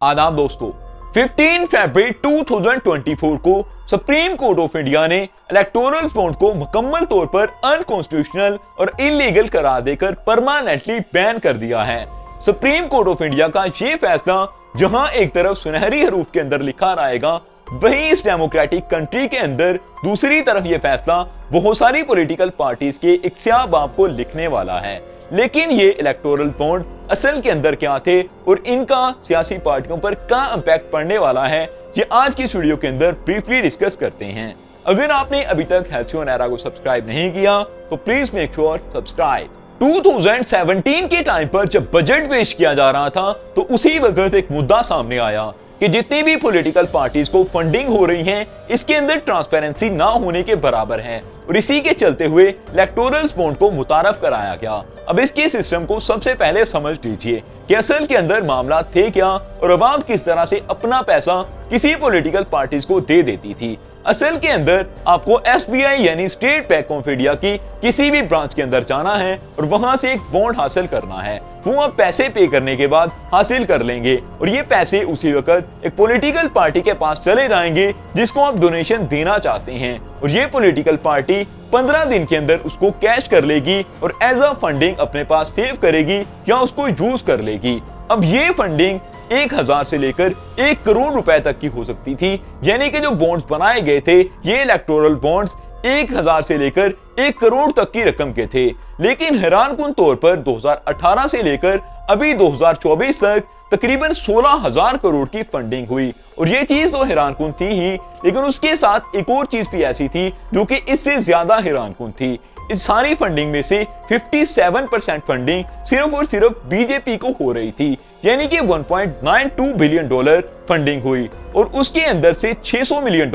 आदाब दोस्तों, 15 फरवरी 2024 को सुप्रीम कोर्ट ऑफ इंडिया ने इलेक्टोरल बॉन्ड को मुकम्मल तौर पर अनकॉन्स्टिट्यूशनल और इलीगल करार देकर परमानेंटली बैन कर दिया है। सुप्रीम कोर्ट ऑफ इंडिया का ये फैसला जहां एक तरफ सुनहरी हरूफ के अंदर लिखा रहेगा, वहीं इस डेमोक्रेटिक कंट्री के अंदर दूसरी तरफ ये फैसला बहुत सारी पॉलिटिकल पार्टीज के एक स्याह बाब को लिखने वाला है। लेकिन ये इलेक्टोरल बॉन्ड असल के अंदर क्या थे और इनका सियासी पार्टियों पर क्या इंपैक्ट पड़ने वाला है, ये आज की इस वीडियो के अंदर ब्रीफली डिस्कस करते हैं। अगर आपने अभी तक हेल्थ एरा को सब्सक्राइब नहीं किया तो प्लीज मेक श्योर सब्सक्राइब। 2017 के टाइम पर जब बजट पेश किया जा रहा था तो उसी वक्त एक मुद्दा सामने आया कि जितनी भी पॉलिटिकल पार्टीज को फंडिंग हो रही है इसके अंदर ट्रांसपेरेंसी ना होने के बराबर है और इसी के चलते हुए इलेक्टोरल बॉन्ड को मुतारफ कराया गया। अब इसके सिस्टम को सबसे पहले समझ लीजिए कि असल के अंदर मामला थे क्या और अवाम किस तरह से अपना पैसा किसी पॉलिटिकल पार्टीज को दे देती थी। असल के अंदर आपको SBI यानी स्टेट बैंक ऑफ इंडिया की किसी भी ब्रांच के अंदर जाना है और वहां से एक बॉन्ड हासिल करना है। वो आप पैसे पे करने के बाद हासिल कर लेंगे और ये पैसे उसी वक्त एक पॉलिटिकल पार्टी के पास चले जाएंगे जिसको आप डोनेशन देना चाहते हैं और ये पॉलिटिकल पार्टी 15 दिन के अंदर उसको कैश कर लेगी और एज अ फंडिंग अपने पास सेव करेगी या उसको यूज कर लेगी। अब ये फंडिंग 1000 से लेकर 1 करोड़ रुपए तक की हो सकती थी, यानी कि जो बॉन्ड्स बनाए गए थे ये इलेक्टोरल बॉन्ड्स 1000 से लेकर 1 करोड़ तक की रकम के थे। लेकिन हैरानकुन तौर पर 2018 से लेकर अभी 2024 तक तकरीबन 16,000 करोड़ की फंडिंग हुई और ये चीज तो हैरानकुन थी ही, लेकिन उसके साथ एक और चीज भी ऐसी थी जो कि इससे ज्यादा हैरानकुन थी। इस सारी फंडिंग में से 57% फंडिंग सिर्फ और सिर्फ बीजेपी को हो रही थी, यानी कि $1.92 बिलियन फंडिंग हुई और उसके अंदर से $600 मिलियन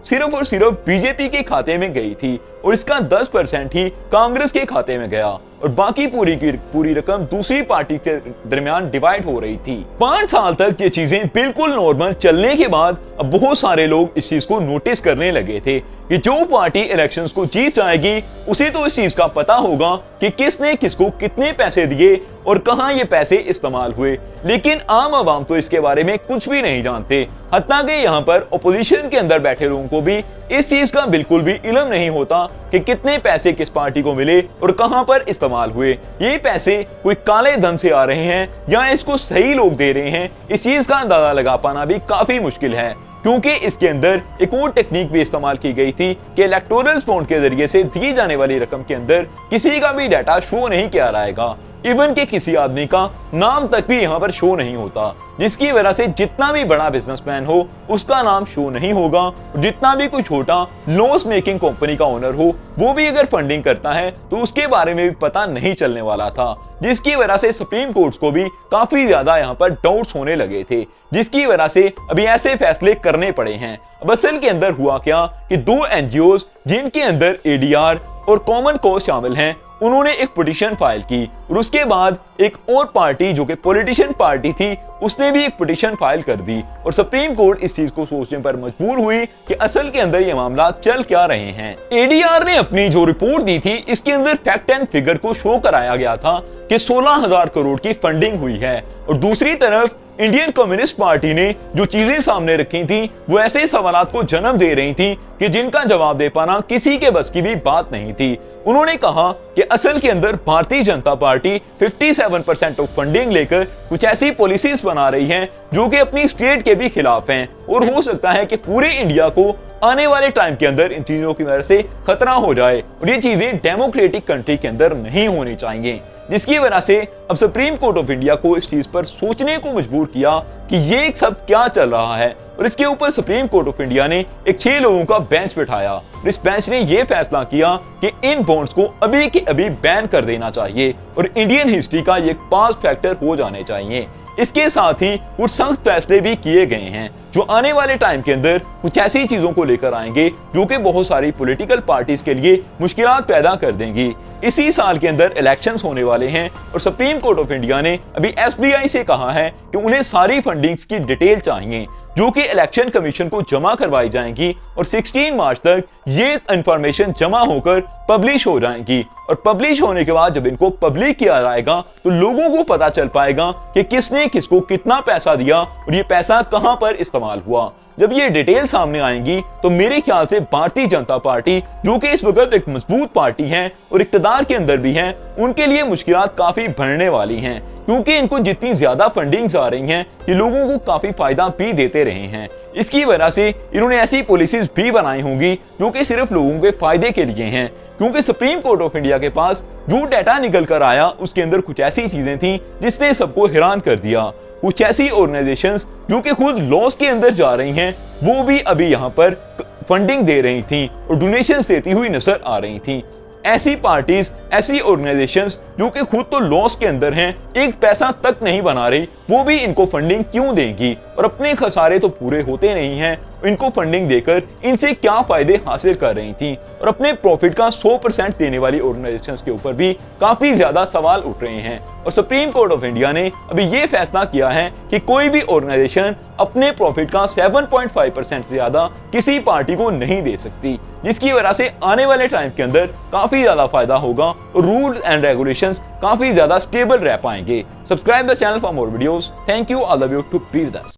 सिर्फ और सिर्फ बीजेपी के खाते में गई थी और इसका 10% ही कांग्रेस के खाते में गया और बाकी पूरी की पूरी रकम दूसरी पार्टी के दरमियान डिवाइड हो रही थी। 5 साल तक ये चीजें बिल्कुल नॉर्मल चलने के बाद अब बहुत सारे लोग इस चीज को नोटिस करने लगे थे कि जो पार्टी इलेक्शंस को जीत जाएगी उसे तो इस चीज का पता होगा कि किसने किसको कितने पैसे दिए और कहां ये पैसे इस्तेमाल हुए। लेकिन आम आवाम तो इसके बारे में कुछ भी नहीं जानते, हत्ता कि यहाँ पर ओपोजिशन के अंदर बैठे लोगों को भी इस चीज का बिल्कुल भी इल्म नहीं होता कि कितने पैसे किस पार्टी को मिले और कहां पर इस्तेमाल हुए। ये पैसे कोई काले धन से आ रहे हैं या इसको सही लोग दे रहे हैं, इस चीज का अंदाजा लगा पाना भी काफी मुश्किल है, क्योंकि इसके अंदर एक और टेक्निक भी इस्तेमाल की गई थी कि इलेक्टोरल बॉन्ड के जरिए से दी जाने वाली रकम के अंदर किसी का भी डाटा शो नहीं किया रहेगा, इवन के किसी आदमी का नाम तक भी यहाँ पर शो नहीं होता, जिसकी वजह से जितना भी बड़ा बिजनेसमैन हो उसका नाम शो नहीं होगा और जितना भी कोई छोटा लॉस मेकिंग कंपनी का ओनर हो वो भी अगर फंडिंग करता है तो उसके बारे में भी पता नहीं चलने वाला था, जिसकी वजह से सुप्रीम कोर्ट को भी काफी ज्यादा यहाँ पर डाउट्स होने लगे थे, जिसकी वजह से अभी ऐसे फैसले करने पड़े हैं। अब असल के अंदर हुआ क्या कि 2 NGOs जिनके अंदर ADR और कॉमन कॉज शामिल हैं उन्होंने एक पिटीशन फाइल की और उसके बाद एक और पार्टी जो कि पॉलिटिशियन पार्टी थी उसने भी एक पिटीशन फाइल कर दी और सुप्रीम कोर्ट इस चीज को सोचने पर मजबूर हुई कि असल के अंदर ये मामला चल क्या रहे हैं। ADR ने अपनी जो रिपोर्ट दी थी इसके अंदर फैक्ट एंड फिगर को शो कराया गया था कि 16,000 करोड़ की फंडिंग हुई है और दूसरी तरफ इंडियन कम्युनिस्ट पार्टी ने जो चीजें सामने रखी थी वो ऐसे सवालात को जन्म दे रही थी कि जिनका जवाब दे पाना किसी के बस की भी बात नहीं थी। उन्होंने कहा कि असल के अंदर Bharatiya Janata party 57% of funding लेकर कुछ ऐसी पॉलिसीज बना रही है जो कि अपनी स्टेट के भी खिलाफ हैं और हो सकता है कि पूरे इंडिया को आने वाले टाइम के अंदर इन चीजों की वजह से खतरा हो जाए और ये चीजें डेमोक्रेटिक कंट्री के अंदर नहीं होनी चाहिए, जिसकी वजह से अब सुप्रीम कोर्ट ऑफ इंडिया को इस चीज पर सोचने को मजबूर किया कि ये सब क्या चल रहा है और इसके ऊपर सुप्रीम कोर्ट ऑफ इंडिया ने एक 6 लोगों का बेंच बिठाया। इस बेंच ने यह फैसला किया कि इन बॉन्ड्स को अभी के अभी बैन कर देना चाहिए और इंडियन हिस्ट्री का ये पास फैक्टर हो जाने चाहिए। इसके साथ ही कुछ सख्त फैसले भी किए गए हैं जो आने वाले टाइम के अंदर कुछ ऐसी चीजों को लेकर आएंगे जो कि बहुत सारी पॉलिटिकल पार्टीज के लिए मुश्किलात पैदा कर देंगी। इसी साल के अंदर इलेक्शंस होने वाले हैं और सुप्रीम कोर्ट ऑफ इंडिया ने अभी SBI से कहा है कि उन्हें सारी फंडिंग्स की डिटेल चाहिए जो कि इलेक्शन कमीशन को जमा करवाई जाएंगी और 16 मार्च तक ये इंफॉर्मेशन जमा होकर पब्लिश हो जाएंगी। और पब्लिश होने के बाद जब इनको पब्लिक किया जाएगा तो लोगों को पता चल पाएगा कि किसने किसको कितना पैसा दिया और ये पैसा कहां पर इस्तेमाल हुआ। जब ये डिटेल सामने आएंगी तो मेरे ख्याल से भारतीय जनता पार्टी, जो कि इस वक्त एक मजबूत पार्टी है और इक्तदार के अंदर भी है, उनके लिए मुश्किलात काफी बढ़ने वाली हैं, क्योंकि इनको जितनी ज्यादा फंडिंग्स आ रही हैं ये लोगों को काफी फायदा भी देते रहे हैं। इसकी वजह से इन्होंने ऐसी पॉलिसीज भी बनाई होंगी जो कि सिर्फ लोगों के फायदे के लिए हैं, क्योंकि सुप्रीम कोर्ट ऑफ इंडिया के पास जो डाटा निकल कर आया उसके अंदर कुछ ऐसी चीजें थी जिसने सबको हैरान कर दिया। कुछ ऐसी ऑर्गेनाइजेशंस जो कि खुद लॉस के अंदर जा रही हैं वो भी अभी यहाँ पर फंडिंग दे रही थी और डोनेशंस देती हुई नजर आ रही थी। ऐसी पार्टीज, ऐसी ऑर्गेनाइजेशंस जो कि खुद तो लॉस के अंदर हैं, एक पैसा तक नहीं बना रही, वो भी इनको फंडिंग क्यों देंगी? और अपने खसारे तो पूरे होते नहीं हैं, इनको फंडिंग देकर इनसे क्या फायदे हासिल कर रही थी? और अपने प्रॉफिट का 100% देने वाली ऑर्गेनाइजेशंस के ऊपर भी काफी ज्यादा सवाल उठ रहे हैं। और सुप्रीम कोर्ट ऑफ इंडिया ने अभी ये फैसला किया है कि कोई भी ऑर्गेनाइजेशन अपने प्रॉफिट का 7.5% से ज्यादा किसी पार्टी को नहीं दे सकती, जिसकी वजह से आने वाले टाइम के अंदर काफी ज्यादा फायदा होगा और रूल्स एंड रेगुलेशंस काफी ज्यादा स्टेबल रह पाएंगे। Subscribe the channel for more videos. Thank you, I love you to be with us.